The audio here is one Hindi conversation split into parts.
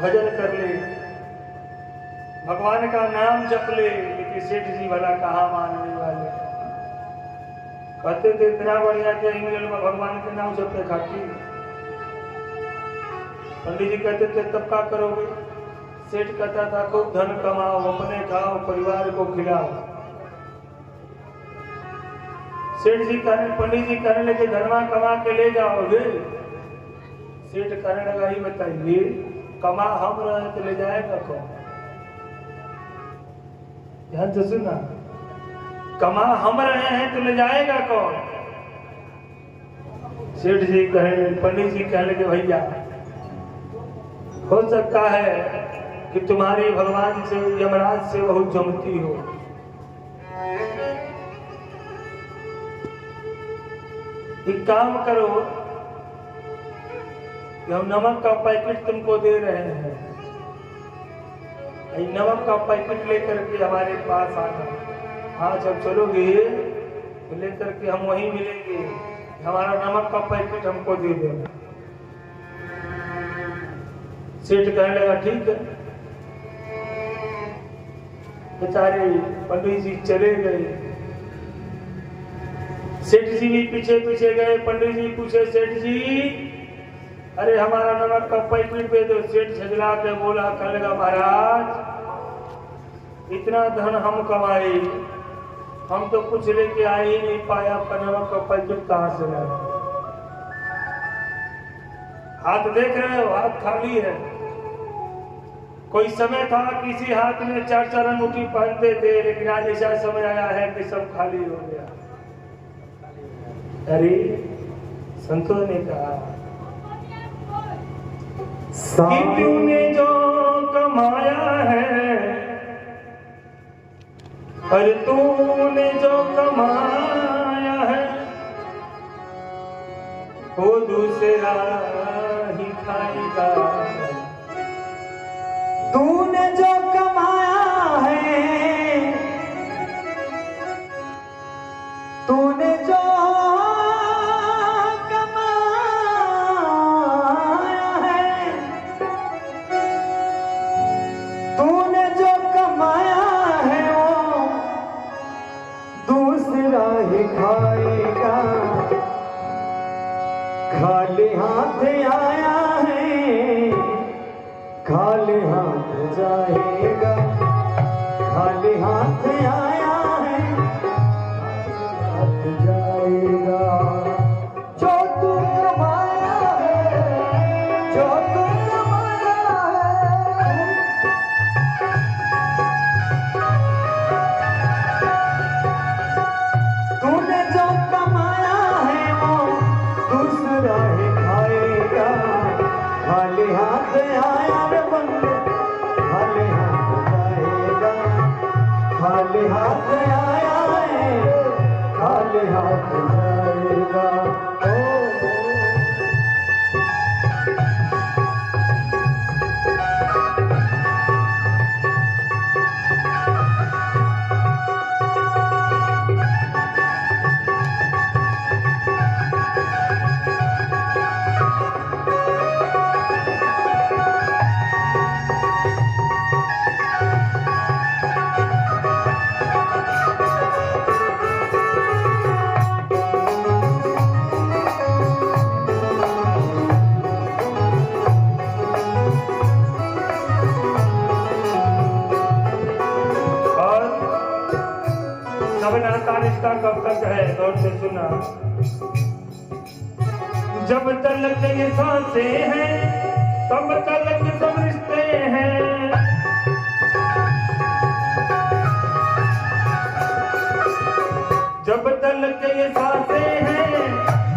भजन कर ले, भगवान का नाम जप ले, लेकिन सेठ जी भला कहाँ मानने वाले। कहते थे इतना बढ़िया कि इंग्लैंड में भगवान के नाम जपते खाती। पंडित जी कहते थे तब क्या करोगे? सेठ कहता था खूब धन कमाओ, अपने खाओ, परिवार को खिलाओ। सेठ जी कहने, पंडित जी कहने लगे धनवा कमा के ले जाओगे? सेठ कहने लगा ही बताइए, कमा हम रहे तो ले जाएगा कौन? ध्यान से सुना, कमा हम रहे हैं तो ले जाएगा कौन? सेठ जी कहे, पंडित जी कहने लगे भैया हो सकता है कि तुम्हारी भगवान से, यमराज से बहुत जमती हो। एक काम करो कि हम नमक का पैकेट तुमको दे रहे हैं, नमक का पैकेट लेकर के हमारे पास आना। हाँ जब चलोगे तो लेकर के हम वहीं मिलेंगे, हमारा नमक का पैकेट हमको दे देना। सेठ कहने लगा ठीक है। बेचारे पंडित जी चले गए, सेठ जी भी पीछे पीछे गए। पंडित जी पूछे सेठ जी अरे हमारा नमक का पैकेट दे दो। सेठ झगड़ा के बोला, कहने लगा महाराज इतना धन हम कमाए, हम तो कुछ लेके आ ही नहीं पाया, आपका नमक का पैकेट कहाँ से लाए? हाथ देख रहे हो, हाथ खाली है। कोई समय था किसी हाथ में 4 अंगूठी पहनते थे, लेकिन आज ऐसा समय आया है कि सब खाली हो गया। अरे संतों ने कहा कि तूने जो कमाया है, अरे तूने जो कमाया है वो दूसरा ही खाएगा। तूने जो कमाया है, तूने जो खाएगा। खाली हाथ आया है, खाली हाथ जाएगा। खाली हाथ आया है, हाथ जाएगा। जो तू कमाया है, जो तू कमाया है, तूने जो कमाया है वो दूसरा ही खाएगा। खाली हाथ आया रे बंदे, खाली हाथ जाएगा। खाली हाथ आया है, खाली हाथ जाएगा। रिश्ता कब तक है? गौर से सुना। जब तक ये सांसें हैं तब तक सब रिश्ते हैं। जब तक ये सांसें हैं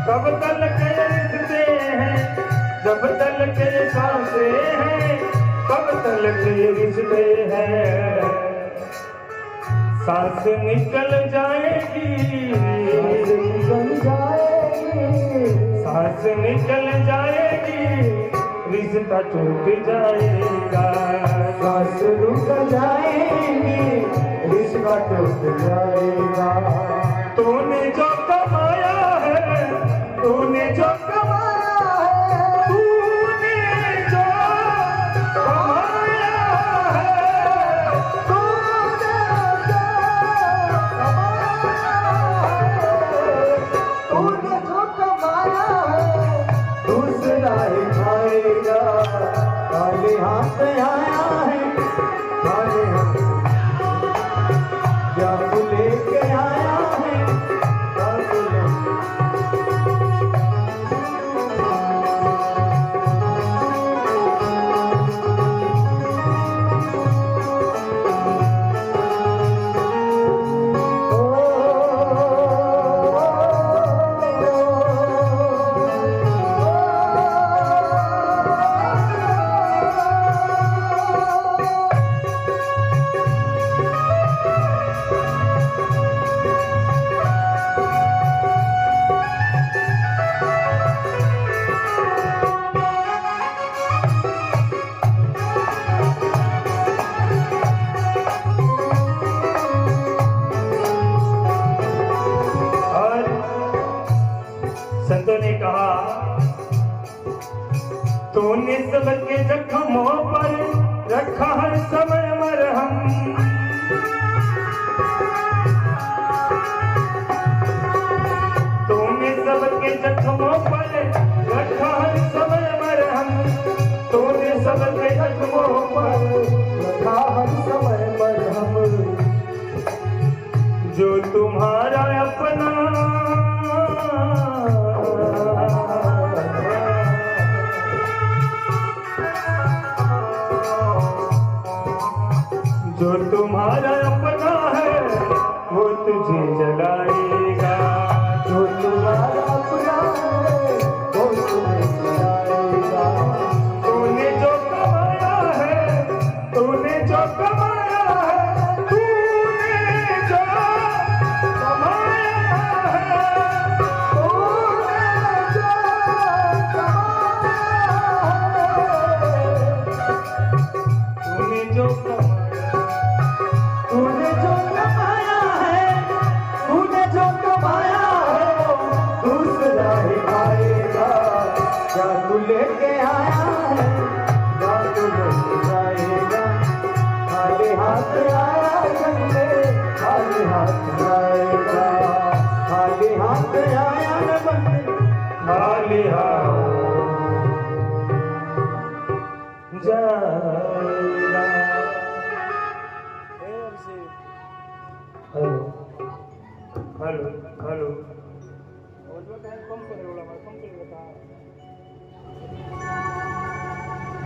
तब तक ये रिश्ते हैं। जब तक ये सांसें हैं तब तक ये रिश्ते हैं। सांस निकल जाएगी, सांस निकल जाएगी, रिश्ता टूट जाएगा। सांस रुक जाएगी, रिश्ता टूट जाएगा। तूने जो कमाया है, तूने जो कमाया है, तूने जो खाली हाथ आया है, खाली हाथ क्या तू लेके आया है, क्या तू संतों ने कहा तूने सबके जख्मों पर रखा हर समय मरहम, तूने सबके जख्मों पर रखा हर समय मरहम, तूने सबके जख्मों पर रखा हर समय मरहम, जो तुम्हारा अपना जो तुम्हारा अपना है वो तुझे जलाएगा, जो तुम्हारा अपना है वो तुम्हें जलाएगा, तूने जो कमाया है, तूने जो कमाया है, तूने जो कमाया है, तूने जो तूने जो तूने जो कमाया है, तूने जो कमाया है, दूसरा ही खाएगा, क्या तू लेके आया है, क्या तू लेके जाएगा, खाली हाथ आया बंदे, खाली हाथ जाएगा, खाली हाथ आया न बंदे, खाली हाथ जाएगा। हेलो हेलो हेलो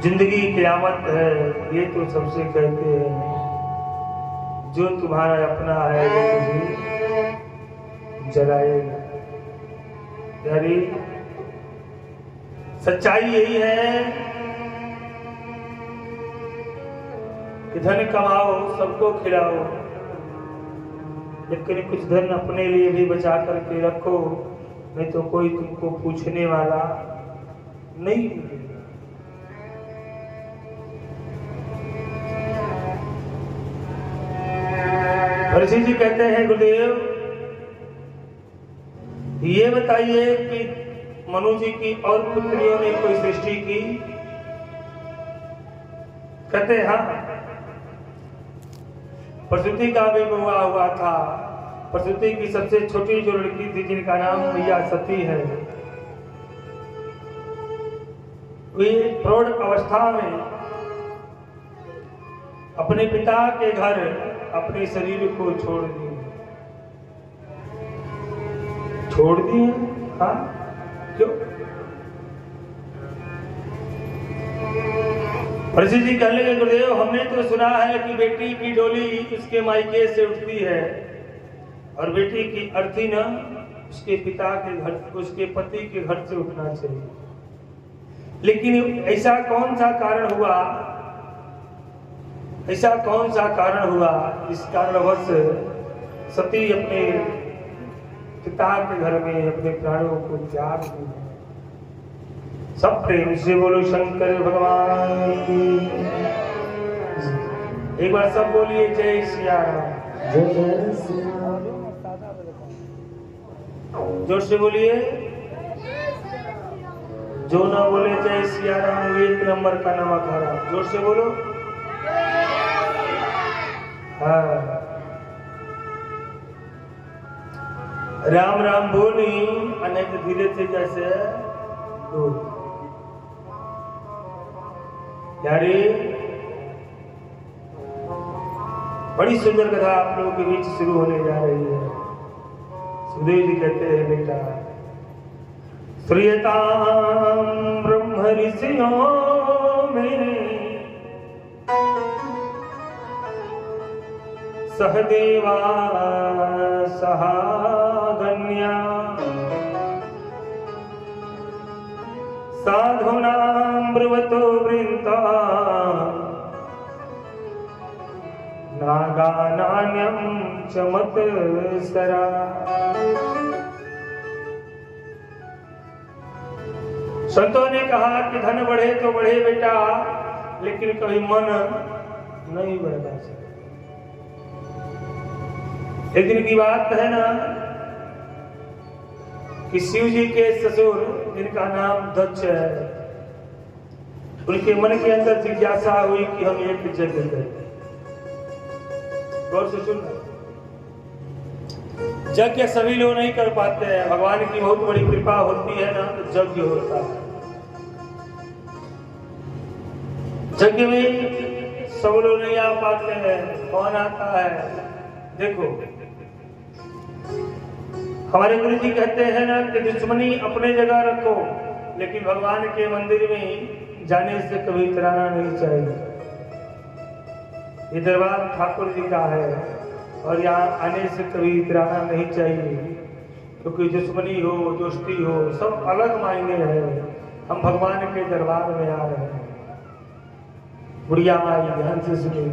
जिंदगी क़यामत है ये तो सबसे कहते हैं, जो तुम्हारा अपना है वो तुझे जलाएगा। यानी सच्चाई यही है कि धन कमाओ, सबको खिलाओ, लेकिन कुछ धन अपने लिए भी बचा करके रखो, नहीं तो कोई तुमको पूछने वाला नहीं मिलेगा। ऋषि जी कहते हैं गुरुदेव ये बताइए कि मनु जी की और पुत्रियों ने कोई सृष्टि की? कहते हैं हाँ, प्रसूति का भी विवाह हुआ था। प्रसूति की सबसे छोटी जो लड़की थी जिनका नाम मैया सती है, वे प्रौढ़ अवस्था में अपने पिता के घर अपने शरीर को छोड़ दिए। हाँ क्यों? ऋषि जी कहने लगे गुरुदेव हमने तो सुना है कि बेटी की डोली उसके मायके से उठती है और बेटी की अर्थी न उसके पिता के घर, उसके पति के घर से उठना चाहिए। लेकिन ऐसा कौन सा कारण हुआ, ऐसा कौन सा कारण हुआ इस कारणवश सती अपने पिता के घर में अपने प्राणों को त्याग दिए? सब प्रेम से बोलो शंकर भगवान की। एक बार सब बोलिए जय सिया राम। जय सिया राम। जोर से बोलिए। जो ना बोले जय सिया राम वो 1 नंबर का नमक हरा। जोर से बोलो। हाँ राम राम बोली अनेक धीरे से जैसे दूध। यारे बड़ी सुंदर कथा आप लोगों के बीच शुरू होने जा रही है। सुखदेव जी कहते हैं बेटा, श्रूयताम ब्रह्म ऋषियों में सहदेवा सहागन्या साधूनां ब्रुवतो वृन्दा नागानान्यं च मत्सरा। संतों ने कहा कि धन बढ़े तो बढ़े बेटा, लेकिन कभी मन नहीं बढ़ता। एक दिन की बात है ना कि शिव जी के ससुर जिनका नाम दक्ष है, उनके मन के अंदर जिज्ञासा हुई कि हम एक यज्ञ करें। गौर से सुनना, यज्ञ सभी लोग नहीं कर पाते हैं। भगवान की बहुत बड़ी कृपा होती है ना तो यज्ञ होता है। यज्ञ में सब लोग नहीं आ पाते हैं। कौन आता है? देखो, हमारे गुरु जी कहते हैं ना कि दुश्मनी अपने जगह रखो, लेकिन भगवान के मंदिर में जाने से कभी इतराना नहीं चाहिए। ये दरबार ठाकुर जी का है और यहाँ आने से कभी इतराना नहीं चाहिए, क्योंकि दुश्मनी हो दोस्ती हो सब अलग मायने हैं। हम भगवान के दरबार में आ रहे हैं। बुढ़िया माई ध्यान से सुने,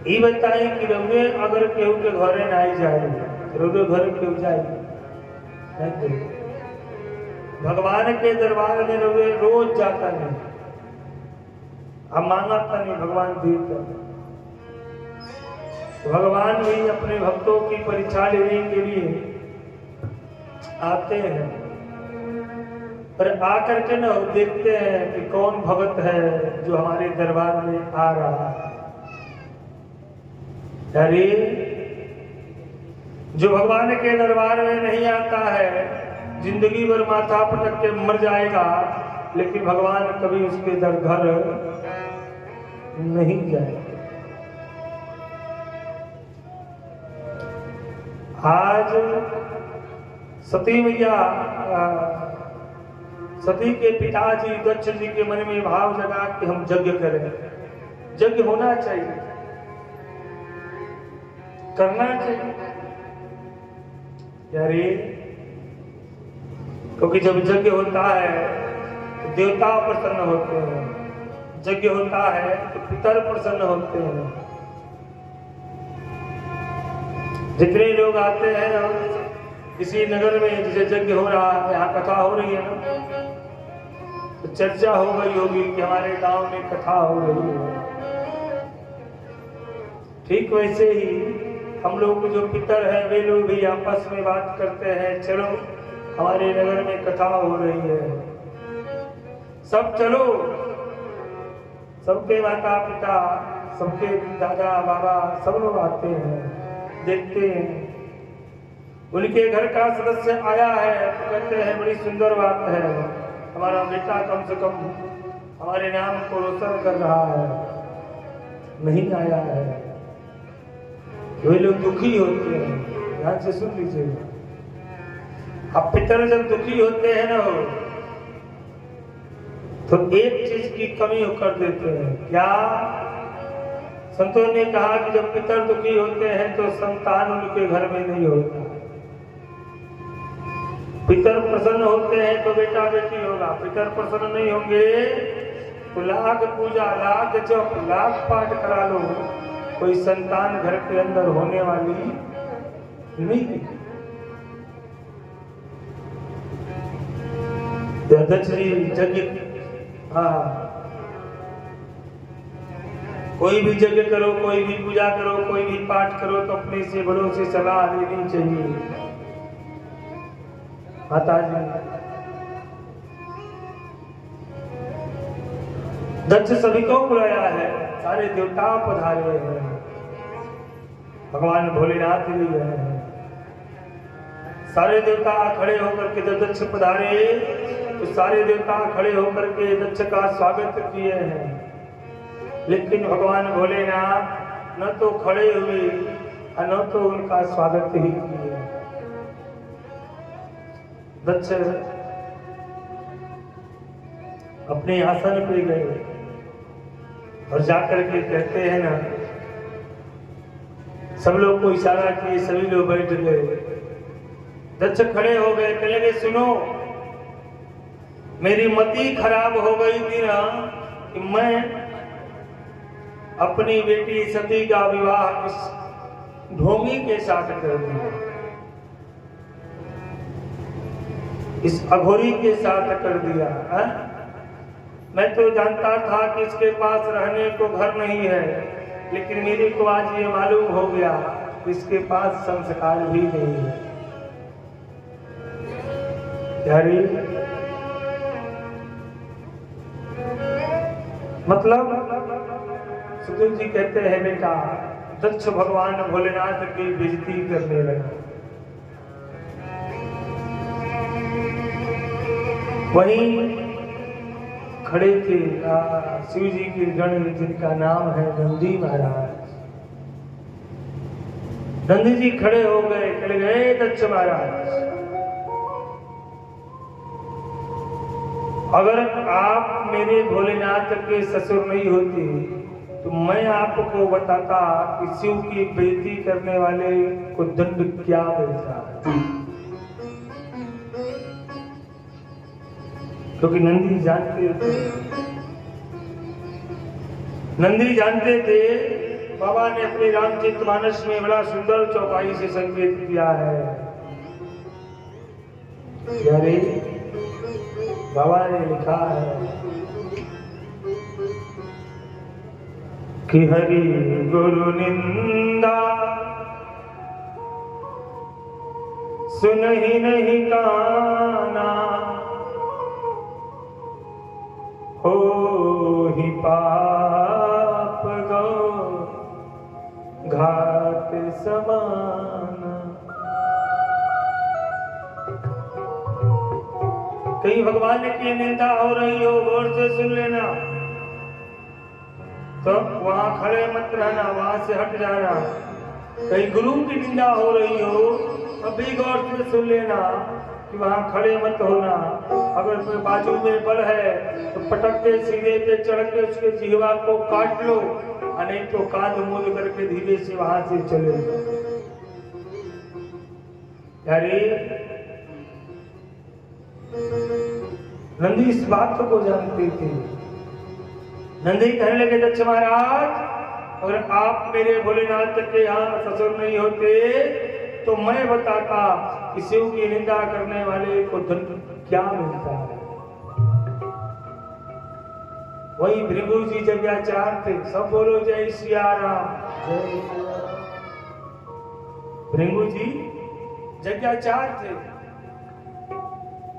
ये बताए कि रउे अगर केहू के घरे ना जाए, रउे घर क्यों जाए? भगवान के दरबार में रउे रोज जाता नहीं, अब मांगता नहीं, भगवान देता। भगवान भी अपने भक्तों की परीक्षा लेने के लिए आते हैं, पर आकर के न देखते हैं कि कौन भक्त है जो हमारे दरबार में आ रहा है। अरे जो भगवान के दरबार में नहीं आता है, जिंदगी भर माथा पटक के मर जाएगा, लेकिन भगवान कभी उसके घर नहीं जाएगा। आज सती मैया, सती के पिताजी दक्ष जी के मन में भाव जगा कि हम यज्ञ करें। यज्ञ होना चाहिए, करना चाहिए यारे, क्योंकि जब यज्ञ होता है तो देवता प्रसन्न होते हैं, यज्ञ होता है तो पितर प्रसन्न होते हैं। जितने लोग आते हैं ना किसी नगर में, जिसे यज्ञ हो रहा है, यहाँ कथा हो रही है ना, तो चर्चा हो गई होगी कि हमारे गांव में कथा हो रही है। ठीक वैसे ही हम लोग जो पितर हैं वे लोग भी आपस में बात करते हैं, चलो हमारे नगर में कथा हो रही है, सब चलो। सबके माता पिता, सबके दादा बाबा सब लोग आते हैं, देखते हैं। उनके घर का सदस्य आया है तो कहते हैं बड़ी सुंदर बात है, हमारा बेटा कम से कम हमारे नाम को रोशन कर रहा है। नहीं आया है, वे लोग दुखी होते हैं। ध्यान से सुन लीजिएगा, अब पितर जब दुखी होते हैं ना तो एक चीज की कमी कर देते हैं। क्या? संतों ने कहा कि जब पितर दुखी होते हैं तो संतान उनके घर में नहीं होता। पितर प्रसन्न होते हैं तो बेटा बेटी होगा, पितर प्रसन्न नहीं होंगे तो लाख पूजा, लाख जप, लाख पाठ करा लो, कोई संतान घर के अंदर होने वाली नहीं। दक्ष जी यज्ञ, हाँ, कोई भी यज्ञ करो, कोई भी पूजा करो, कोई भी पाठ करो तो अपने से बड़ों से सलाह लेनी चाहिए। माता जी, दक्ष सभी को बुलाया है, सारे देवता पधारे हैं, भगवान भोलेनाथ भी हैं। सारे देवता खड़े होकर के जब दक्ष पधारे तो सारे देवता खड़े होकर के दक्ष का स्वागत किए हैं, लेकिन भगवान भोलेनाथ न तो खड़े हुए और न तो उनका स्वागत ही किए। दक्ष अपने आसन पे गए और जाकर के कहते हैं ना, सब लोग को इशारा किए, सभी लोग बैठ गए। दक्ष खड़े हो गए, कहने लगे सुनो, मेरी मति खराब हो गई थी ना कि मैं अपनी बेटी सती का विवाह इस ढोंगी के साथ कर दिया, इस अघोरी के साथ कर दिया है? मैं तो जानता था कि इसके पास रहने को घर नहीं है, लेकिन मेरे को आज ये मालूम हो गया कि इसके पास संस्कार भी नहीं है। यारी मतलब सुखदेव जी कहते हैं, बेटा दक्ष भगवान भोलेनाथ की बेइज्जती करने लगा। वहीं खड़े थे शिव जी के गण, जिनका नाम है नंदी महाराज। नंदी जी खड़े हो गए, चले गए दक्ष महाराज, अगर आप मेरे भोलेनाथ के ससुर नहीं होते तो मैं आपको बताता कि शिव की बेइज्जती करने वाले को दंड क्या मिलता है। क्योंकि नंदी जानते थे बाबा ने अपने रामचरितमानस में बड़ा सुंदर चौपाई से संकेत किया है। यारे बाबा ने लिखा है कि हरि गुरु निंदा सुनहि नहीं काना, हो ही पाप गो घाट समान। कहीं भगवान की निंदा हो रही हो, गौर से सुन लेना, तो वहां खड़े मत रहना, वहां से हट जाना। कहीं गुरु की निंदा हो रही हो, अभी गौर से सुन लेना कि वहां खड़े मत होना। अगर कोई बाजू में बल है तो पटक के सीधे पे चढ़ के उसके जीवा को काट लो, नहीं तो कांध मूंद करके धीरे से वहां से चले। यारी नंदी इस बात को जानते थे। नंदी कहने लगे दक्ष महाराज, अगर आप मेरे भोलेनाथ के यहाँ ससुर नहीं होते तो मैं बताता कि शिव की निंदा करने वाले को दंड क्या मिलता है। वही भृगु जी जज्ञाचार थे, सब बोलो जय सिया राम। भृगु जी जज्ञाचार थे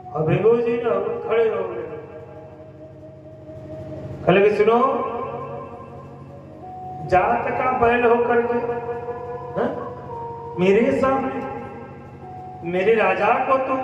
और भृगु जी ने खड़े हो गए, कहले कि सुनो, जात का बैल होकर के मेरे सामने मेरे राजा को तुम